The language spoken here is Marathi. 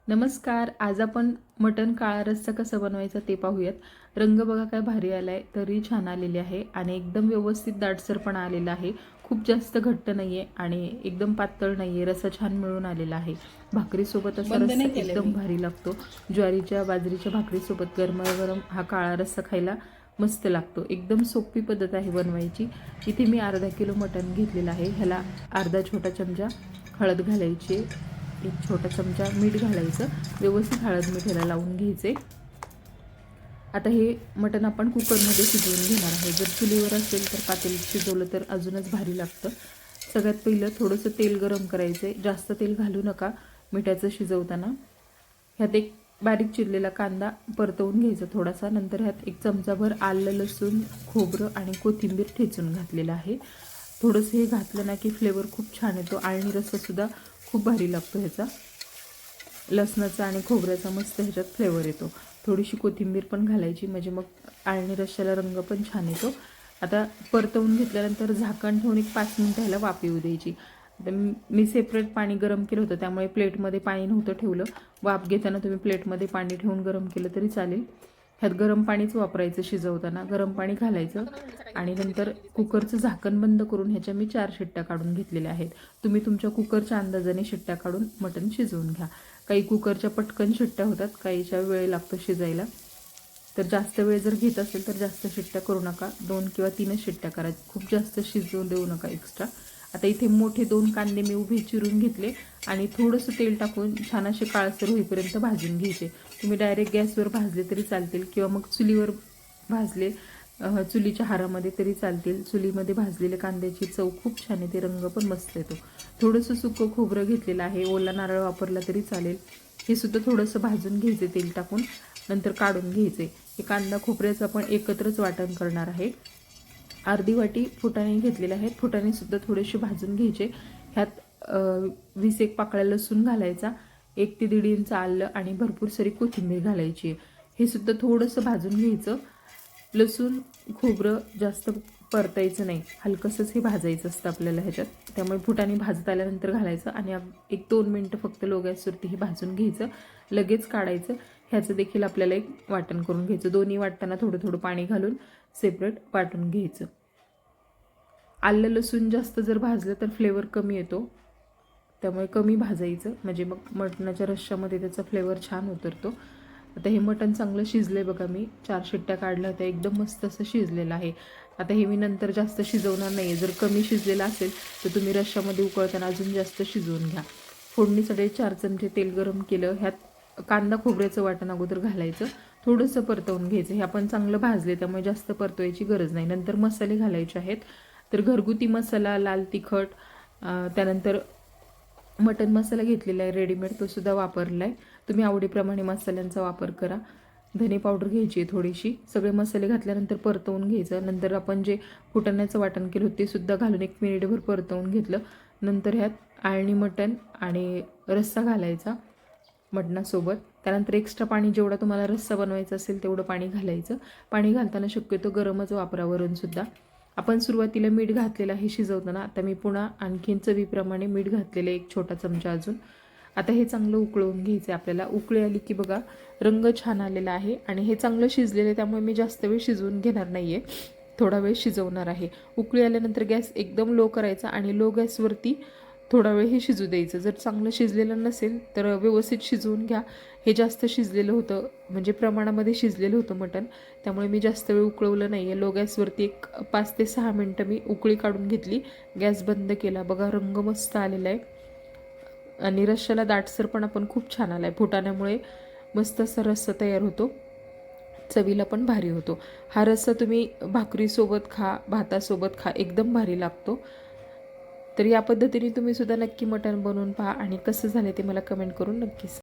नमस्कार. आज आपण मटण काळा रस्सा कसा बनवायचा ते पाहूयात. रंग बघा काय भारी आलाय, तरी छान आलेली आहे आणि एकदम व्यवस्थित दाटसरपणा आलेला आहे. खूप जास्त घट्ट नाहीये आणि एकदम पातळ नाहीये. रस्सा छान मिळून आलेला आहे. भाकरीसोबत असा बंद रस्सा नाही केलं एकदम मी. भारी लागतो. ज्वारीच्या बाजरीच्या भाकरीसोबत गरमागरम हा काळा रस्सा खायला मस्त लागतो. एकदम सोपी पद्धत आहे बनवायची. इथे मी अर्धा किलो मटण घेतलेलं आहे. ह्याला अर्धा छोटा चमचा हळद घालायची, एक छोटा चमचा मीठ घालायचं. व्यवस्थित हळद मीठ ह्याला लावून घ्यायचे. आता हे मटण आपण कुकरमध्ये शिजवून घेणार आहे. जर चुलीवर असेल तर पातेलीत शिजवलं तर अजूनच भारी लागतं. सगळ्यात पहिलं थोडंसं तेल गरम करायचं. जास्त तेल घालू नका मिठाचं शिजवताना. ह्यात एक बारीक चिरलेला कांदा परतवून घ्यायचा थोडासा. नंतर ह्यात एक चमचाभर आलं, लसूण, खोबरं आणि कोथिंबीर ठेचून घातलेलं आहे. थोडंसं हे घातलं ना की फ्लेवर खूप छान येतो. आळणी रस्सासुद्धा खूप भारी लागतो ह्याचा. लसणाचा आणि खोबऱ्याचा मस्त ह्याच्यात फ्लेवर येतो. थोडीशी कोथिंबीर पण घालायची, म्हणजे मग आळणी रश्श्याला रंग पण छान येतो. आता परतवून घेतल्यानंतर झाकण ठेवून एक 5 मिनिटं ह्याला वाफ येऊ द्यायची. आता मी सेपरेट पाणी गरम केलं होतं, त्यामुळे प्लेटमध्ये पाणी नव्हतं ठेवलं. वाफ घेताना तुम्ही प्लेटमध्ये पाणी ठेवून गरम केलं तरी चालेल. ह्यात गरम पाणीच वापरायचं शिजवताना. गरम पाणी घालायचं आणि नंतर कुकरचं झाकण बंद करून ह्याच्या मी 4 शिट्ट्या काढून घेतलेल्या आहेत. तुम्ही तुमच्या कुकरच्या अंदाजाने शिट्ट्या काढून मटण शिजवून घ्या. काही कुकरच्या पटकन शिट्ट्या होतात, काहीच्या वेळ लागतो शिजायला. तर जास्त वेळ जर घेत असेल तर जास्त शिट्ट्या करू नका. 2 किंवा 3च शिट्ट्या करा. खूप जास्त शिजवून देऊ नका एक्स्ट्रा. आता इथे मोठे 2 कांदे मी उभे चिरून घेतले आणि थोडंसं तेल टाकून छान असे काळसर होईपर्यंत भाजून घ्यायचे. तुम्ही डायरेक्ट गॅसवर भाजले तरी चालतील किंवा मग चुलीवर भाजले, चुलीच्या हारामध्ये तरी चालतील. चुलीमध्ये भाजलेल्या कांद्याची चव खूप छान येते, रंग पण मस्त येतो. थोडंसं सुकं खोबरं घेतलेलं आहे, ओला नारळ वापरला तरी चालेल. हे सुद्धा थोडंसं भाजून घ्यायचे तेल टाकून, नंतर काढून घ्यायचे. हे कांदा खोबऱ्याचं आपण एकत्रच वाटण करणार आहे. अर्धी वाटी फुटाणे घेतलेले आहेत. फुटाणेसुद्धा थोडेसे भाजून घ्यायचे. ह्यात 20 पाकळ्या लसूण घालायचा, 1 ते 1.5 इंच आलं आणि भरपूर सारी कोथिंबीर घालायची. हे सुद्धा थोडंसं भाजून घ्यायचं. लसूण खोबरं जास्त परतायचं नाही, हलकंसंच हे भाजायचं असतं आपल्याला ह्याच्यात. त्यामुळे फुटाणे भाजत आल्यानंतर घालायचं आणि 1-2 मिनटं फक्त लो गॅसवरती हे भाजून घ्यायचं. लगेच काढायचं. ह्याचं देखील आपल्याला एक वाटण करून घ्यायचं. दोन्ही वाटताना थोडं थोडं पाणी घालून सेपरेट वाटून घ्यायचं. आलं लसूण जास्त जर भाजलं तर फ्लेवर कमी येतो, त्यामुळे कमी भाजायचं, म्हणजे मग मटणाच्या रश्श्यामध्ये त्याचा फ्लेवर छान उतरतो. आता हे मटण चांगलं शिजलं आहे बघा. मी 4 शिट्ट्या काढल्या होत्या, एकदम मस्त असं शिजलेलं आहे. आता हे मी नंतर जास्त शिजवणार नाही आहे. जर कमी शिजलेलं असेल तर तुम्ही रश्श्यामध्ये उकळताना अजून जास्त शिजवून घ्या. फोडणीसाठी 4 चमचे तेल गरम केलं. ह्यात कांदा खोबऱ्याचं वाटण अगोदर घालायचं, थोडंसं परतवून घ्यायचं. हे आपण चांगलं भाजले त्यामुळे जास्त परतवायची गरज नाही. नंतर मसाले घालायचे आहेत. तर घरगुती मसाला, लाल तिखट, त्यानंतर मटन मसाला घेतलेला आहे रेडीमेड, तो सुद्धा वापरला आहे. तुम्ही आवडीप्रमाणे मसाल्यांचा वापर करा. धने पावडर घ्यायची आहे थोडीशी. सगळे मसाले घातल्यानंतर परतवून घ्यायचं. नंतर आपण जे फुटाण्याचं वाटण केलं होतं ते सुद्धा घालून 1 मिनिटभर परतवून घेतलं. नंतर ह्यात आळणी मटण आणि रस्सा घालायचा मटणासोबत. त्यानंतर एक्स्ट्रा पाणी, जेवढा तुम्हाला रस्सा बनवायचा असेल तेवढं पाणी घालायचं. पाणी घालताना शक्यतो गरमच वापरा वरूनसुद्धा. आपण सुरुवातीला मीठ घातलेलं आहे शिजवताना. आता मी पुन्हा आणखीन चवीप्रमाणे मीठ घातलेलं आहे, 1 छोटा चमचा अजून. आता हे चांगलं उकळवून घ्यायचं आहे आपल्याला. उकळी आली की बघा रंग छान आलेला आहे आणि हे चांगलं शिजलेलं आहे, त्यामुळे मी जास्त वेळ शिजवून घेणार नाही आहे, थोडा वेळ शिजवणार आहे. उकळी आल्यानंतर गॅस एकदम लो करायचा आणि लो गॅसवरती थोडा वेळ हे शिजू द्यायचं. जर चांगलं शिजलेलं नसेल तर व्यवस्थित शिजवून घ्या. हे जास्त शिजलेलं होतं, म्हणजे प्रमाणामध्ये शिजलेलं होतं मटण, त्यामुळे मी जास्त वेळ उकळवलं नाही आहे. लो गॅसवरती एक 5 ते 6 मिनटं मी उकळी काढून घेतली, गॅस बंद केला. बघा रंग मस्त आलेला आहे आणि रश्श्याला दाटसरपणा पण खूप छान आला आहे. फुटाण्यामुळे मस्त असा रस्सा तयार होतो, चवीला पण भारी होतो. हा रस्सा तुम्ही भाकरीसोबत खा, भातासोबत खा, एकदम भारी लागतो. तर या पद्धतीने तुम्ही सुद्धा नक्की मटण बनवून पहा आणि कसं झालं ते मला कमेंट करून नक्कीच